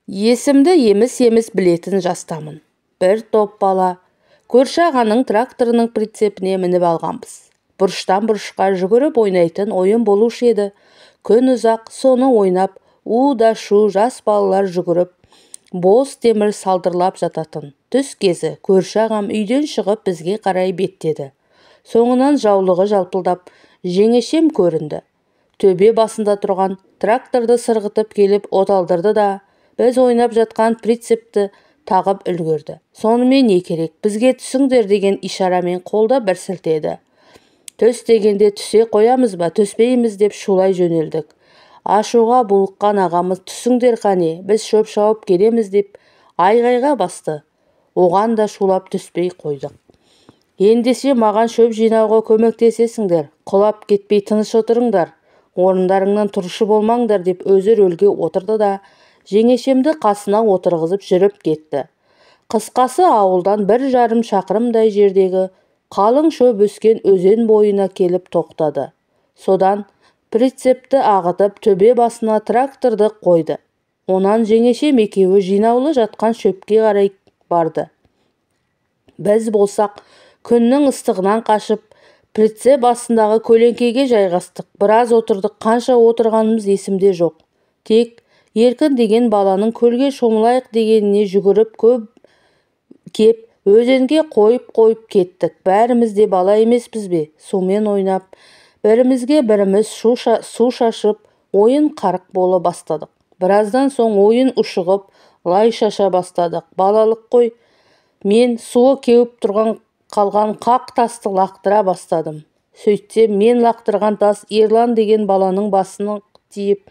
Есімді еміс-еміс білетін жастамын. Бір топ бала көрші ағаның тракторының прицепіне мініп алғанбыз. Бұрыштан бұрышқа жүгіріп ойнайтын ойын болушы еді. Күн ұзақ соны ойнап, да шу жас балалар жүгіріп, бос темір салдырлап жататын. Түс кезі көрші ағам үйден шығып бізге қарай беттеді. Соңынан жаулығы жалпылдап, жеңешем көрінді. Төбе басында тұрған тракторды сырғытып келіп оталдырды да, біз ойнап жатқан прицепті тағып үлгерді. Сонымен не керек, бізге түсіңдер деген ишарамен қолда бір сілтеді. Түс дегенде түсе қоямыз ба, түспейміз деп шулай жөнелдік. Ашуға булыққан ағамыз түсіңдер қане, біз шөп шауып келеміз деп айғайға басты. Оған да шулап түспей қойдық. Ендеше маған шөп жинауға көмектесесіңдер, құлап кетпей тыныш отырыңдар, орындарыңнан тұрышы болмаңдар деп өзі рөлге отырды да, жеңешемді қасына отырғызып жүріп кетті. Қысқасы ауылдан 1,5 шақырымдай жердегі қалың шөп өскен өзен бойына келіп тоқтады. Содан прицепті ағытып төбе басына тракторды қойды. Онан жеңешем екеуі жинаулы жатқан шөпке қарай барды. Біз болсақ күннің ыстығынан қашып, прицеп астындағы көлеңкеге жайғастық. Біраз отырдық, қанша отырғанымыз есімде жоқ. Тек Еркін деген баланың көлге шомылайық дегеніне жүгіріп кеп, өзенге қойып кеттік. Бәріміз де бала емеспіз бе? Сумен ойнап, бірімізге біріміз су шашып, ойын қарық бола бастадық. Біраздан соң ойын ұшығып, лай шаша бастадық. Балалық қой. Мен суы кеуіп қалған қақ тасты лақтыра бастадым. Сөйтсем, мен лақтырған тас Ерлан деген баланың басына тиіп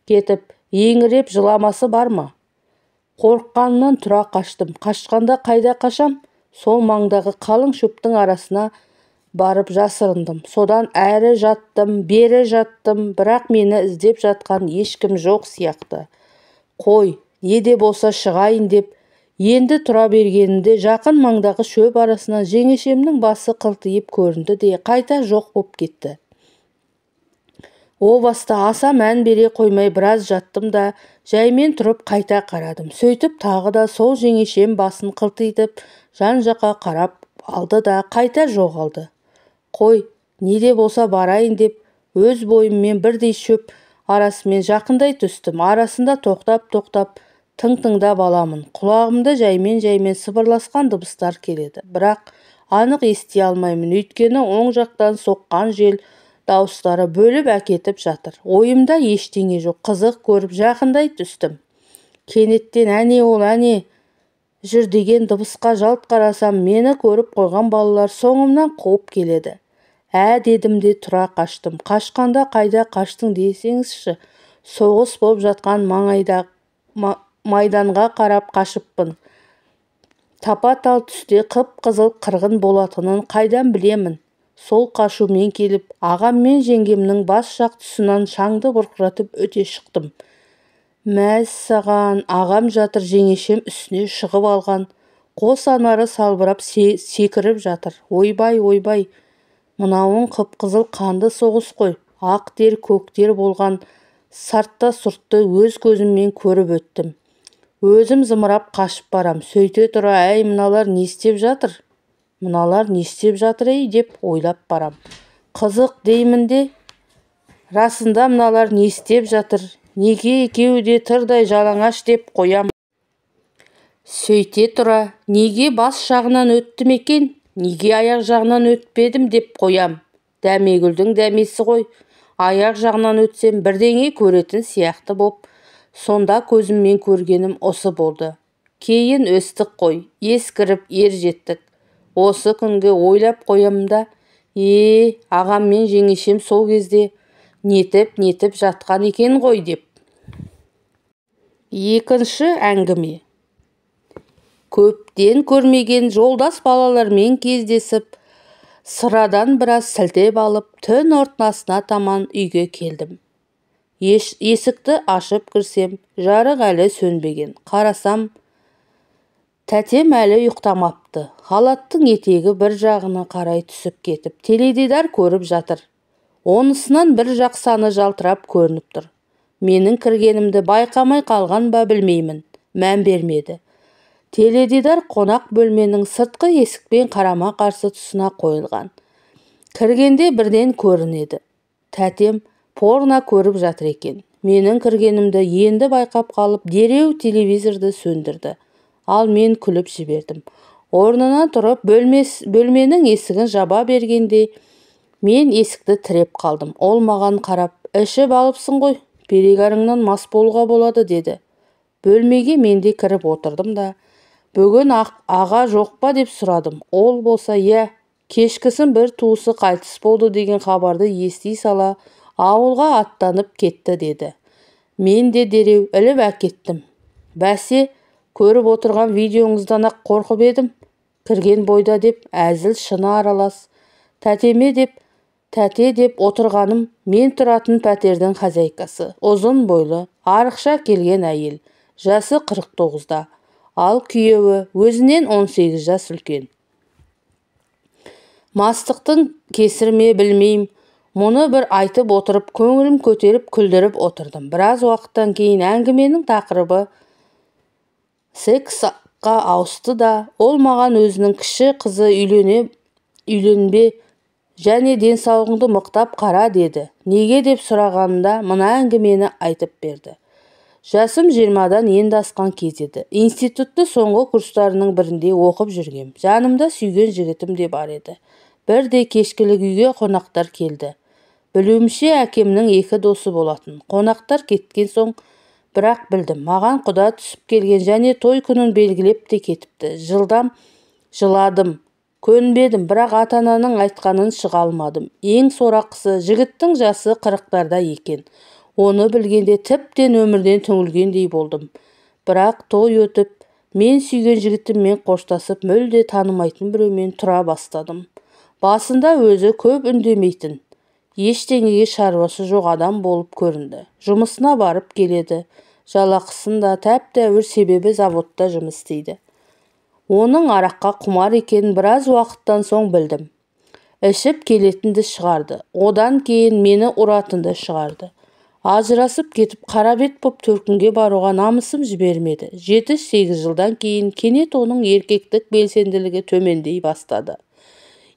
кетіп, еңіреп жыламасы бар ма? Қорыққанымнан тұра қаштым. Қашқанда қайда қашам? Сол маңдағы қалың шөптің арасына барып жасырындым. Содан әрі жаттым, бері жаттым, бірақ мені іздеп жатқан ешкім жоқ сияқты. Қой, не де болса шығайын деп, енді тұра бергенімде жақын маңдағы шөп арасынан жеңешемнің басы қылтиып көрінді де қайта жоқ боп кетті. О баста аса мән бере қоймай біраз жаттым да, жаймен тұрып қайта қарадым. Сөйтіп тағы да сол жеңешем басын қылтитып, жан-жаққа қарап алды да қайта жоғалды. Қой, не де болса барайын деп, өз бойыммен бірдей шөп арасымен жақындай түстім. Арасында тоқтап, тыңдап аламын. Құлағымда жаймен сыбырласқан дыбыстар келеді. Бірақ анық ести алмаймын, өйткені оң жақтан соққан жел дауыстары бөліп әкетіп жатыр. Ойымда ештеңе жоқ. Қызық көріп жақындай түстім. Кенеттен әне жүр деген дыбысқа жалт қарасам, мені көріп қойған балалар соңымнан қуып келеді. Дедім де тұра қаштым. Қашқанда қайда қаштың десеңізші, соғыс болып жатқан майданға қарап қашыппын. Тапа-тал түсте қып-қызыл қырғын болатынын қайдан білемін? Сол қашумен келіп, ағам мен жеңгемнің бас жақ тұсынан шаңды бұрқыратып өте шықтым. Мәссаған, ағам жатыр, жеңешем үстіне шығып алған. Қос анары салбырап секіріп жатыр. Ойбай, мынауың қып-қызыл қанды соғыс қой. Ақ тер, көк тер болған сартта сұртты өз көзіммен көріп өттім. Өзім зымырап қашып барам. Сөйте тұра, мыналар не істеп жатыр? Деп ойлап барам. Қызық деймін де, расында мыналар не істеп жатыр? Неге екеуі де тырдай жалаңаш деп қоям. Сөйте тұра, неге бас жағынан өттім екен? Неге аяқ жағынан өтпедім деп қоям. Дәмегүлдің дәмесі ғой. Аяқ жағынан өтсем бірдеңе көретін сияқты боп, сонда көзіммен көргенім осы болды. Кейін өстік қой, ескіріп жеттік. Осы күнге ойлап қоямда, ағам мен жеңешем сол кезде нетіп жатқан екен ғой деп. Екінші әңгіме. Көптен көрмеген жолдас балалармен кездесіп, sıрадан біраз сілтеп алып, түн ортасына таман үйге келдім. Есікті ашып кірсем, жарық әлі сөнбеген. Қарасам, тәтем әлі ұйықтамапты. Халаттың етегі бір жағына қарай түсіп кетіп, теледидар көріп жатыр. Онысынан бір жақ саны жалтырап көрініп тұр. Менің кіргенімді байқамай қалған ба білмеймін. мән бермеді. Теледидар қонақ бөлменің сыртқы есікпен қарама-қарсы тұсына қойылған. Кіргенде бірден көрінеді. Тәтем порно көріп жатыр екен. Менің кіргенімді енді байқап қалып, дереу телевизорды сөндірді. Ал мен күліп жібердім. Орнынан тұрып бөлменің есігін жаба бергенде мен есікті тіреп қалдым. Ол маған қарап, ішіп алыпсың ғой, перегарыңнан мас болуға болады деді. Бөлмеге мен де кіріп отырдым да, бүгін аға жоқ па деп сұрадым. Ол болса, иә, кешкісін бір туысы қайтыс болды деген хабарды ести сала ауылға аттанып кетті деді. Мен де дереу іліп әкеттім. Бәсе, көріп отырған видеоңыздан ақ қорқып едім. Кірген бойда деп әзіл шыны аралас. Тәте деп отырғаным мен тұратын пәтердің хозяйкасы. Ұзын бойлы, арықша келген әйел. Жасы 49-да. Ал күйеуі өзінен 18 жас үлкен. Мастықтың кесірі ме білмеймін. Мұны бір айтып отырып, көңілім көтеріп күлдіріп отырдым. Біраз уақыттан кейін әңгіменің тақырыбы сексқа ауысты да, ол маған өзінің кіші қызы үйленбе және денсаулығыңды мықтап қара деді. Неге деп сұрағанымда мына әңгімені айтып берді. Жасым 20-дан енді асқан кез еді. Институтты соңғы курстарының бірінде оқып жүргем. Жанымда сүйген жігітім де бар еді. Бірде кешкілік үйге қонақтар келді. Білуімше әкемнің 2 досы болатын. Қонақтар кеткен соң бірақ білдім, маған құда түсіп келген және той күнін белгілеп те кетіпті. Жыладым, көнбедім, бірақ ата-ананың айтқанын шыға алмадым. Ең сорақысы, жігіттің жасы 40-тарда екен. Оны білгенде тіптен өмірден түңілгендей болдым. Бірақ той өтіп, мен сүйген жігітіммен қоштасып, мүлде танымайтын біреумен тұра бастадым. Басында өзі көп үндемейтін, ештеңеге шаруасы жоқ адам болып көрінді. Жұмысына барып келеді. Жалақысында тәп-тәуір, себебі заводта жұмыс істейді. Оның араққа құмар екенін біраз уақыттан соң білдім. Ішіп келетінді шығарды. Одан кейін мені ұратынды шығарды. Ажырасып кетіп қарабет боп төркінге баруға намысым жібермеді. 7-8 жылдан кейін кенет оның еркектік белсенділігі төмендей бастады.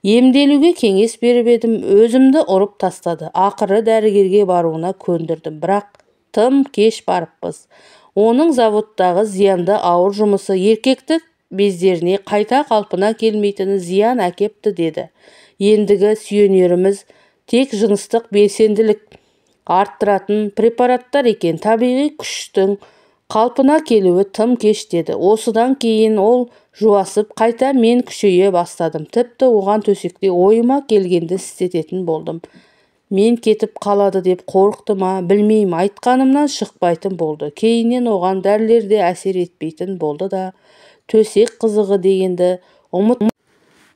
Емделуге кеңес беріп едім, өзімді ұрып тастады. Ақыры дәрігерге баруына көндірдім, бірақ тым кеш барыппыз. Оның заводтағы зиянды ауыр жұмысы еркектік бездеріне қайта қалпына келмейтіні зиян әкепті деді. Ендігі сүйенеріміз тек жыныстық белсенділік арттыратын препараттар екен. Табиғи күштің қалпына келуі тым кеш деді. Осыдан кейін ол жуасып, қайта мен күшейе бастадым. Тіпті оған төсекте ойыма келгенді істететін болдым. Мен кетіп қалады деп қорықты ма, білмеймін, айтқанымнан шықпайтын болды. Кейіннен оған дәрілер де әсер етпейтін болды да, төсек қызығы дегенді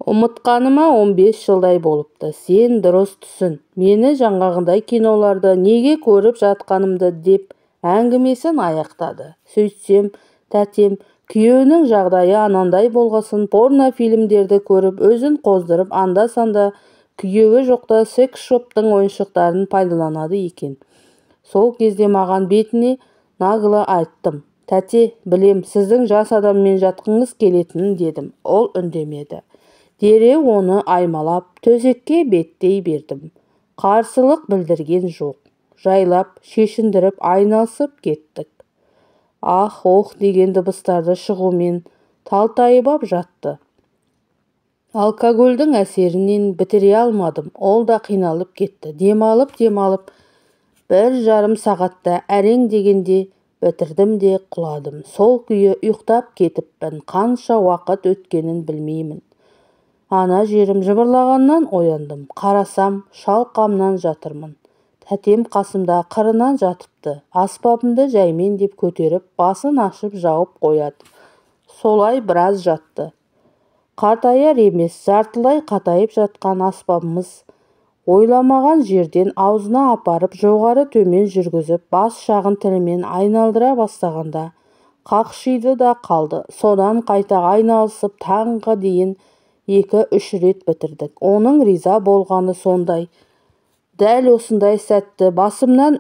ұмытқаныма 15 жылдай болыпты. Сен дұрыс түсін, мені жаңағындай киноларды неге көріп жатқанымды деп әңгімесін аяқтады. Сөйтсем, тәтем күйеуінің жағдайы анандай болғасын, порно фильмдерді көріп, өзін қоздырып, анда-санда күйеуі жоқта секс-шоптың ойыншықтарын пайдаланады екен. Сол кезде маған бетіне нағылы айттым. Тәте, білем, сіздің жас адаммен жатқыңыз келетінін дедім. Ол үндемеді. Дереу оны аймалап, төсекке беттей бердім. Қарсылық білдірген жоқ. Жайлап, шешіндіріп, айналысып кеттік. Ох деген дыбыстарды шығумен талтайып жатты. Алкогольдің әсерінен бітіре алмадым. Ол да қиналып кетті. Демалып, 1,5 сағатта әрең дегенде бітірдім де құладым. Сол күйі ұйықтап кетіппін. Қанша уақыт өткенін білмеймін. Ана жерім жыбырлағаннан ояндым. Қарасам, шалқамнан жатырмын. Тәтем қасымда қырынан жатыпты. Аспабымды жаймен деп көтеріп, басын ашып жауып қояды. Солай біраз жатты. Қартаяр емес, жартылай қатайып жатқан аспабымыз ойламаған жерден аузына апарып, жоғары төмен жүргізіп, бас жағын тілімен айналдыра бастағанда қақшиды да қалды. Содан қайта айналысып, таңға дейін 2-3 рет бітірдік. Оның риза болғаны сондай. Дәл осындай сәтті басымнан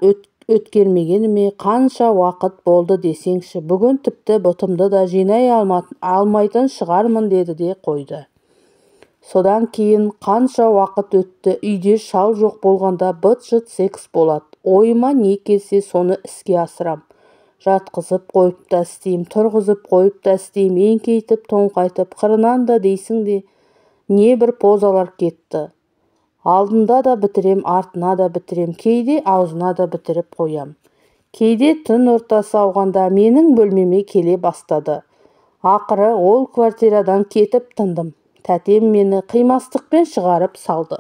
өткермегеніме қанша уақыт болды десеңші, бүгін тіпті бұтымды да жинай алмайтын шығармын деді де қойды. Содан кейін қанша уақыт өтті, үйде шал жоқ болғанда быт-шыт секс болады. Ойыма не келсе соны іске асырам. Жатқызып қойып та істейм, тұрғызып қойып та істейм, еңкейтіп, тоңқайтып, қырынан да дейсің де, не бір позалар кетті. Алдында да бітірем, артына да бітірем, кейде аузына да бітіріп қоям. Кейде түн ортасы ауғанда менің бөлмеме келе бастады. Ақыры ол квартирадан кетіп тындым. Тәтем мені қимастықпен шығарып салды.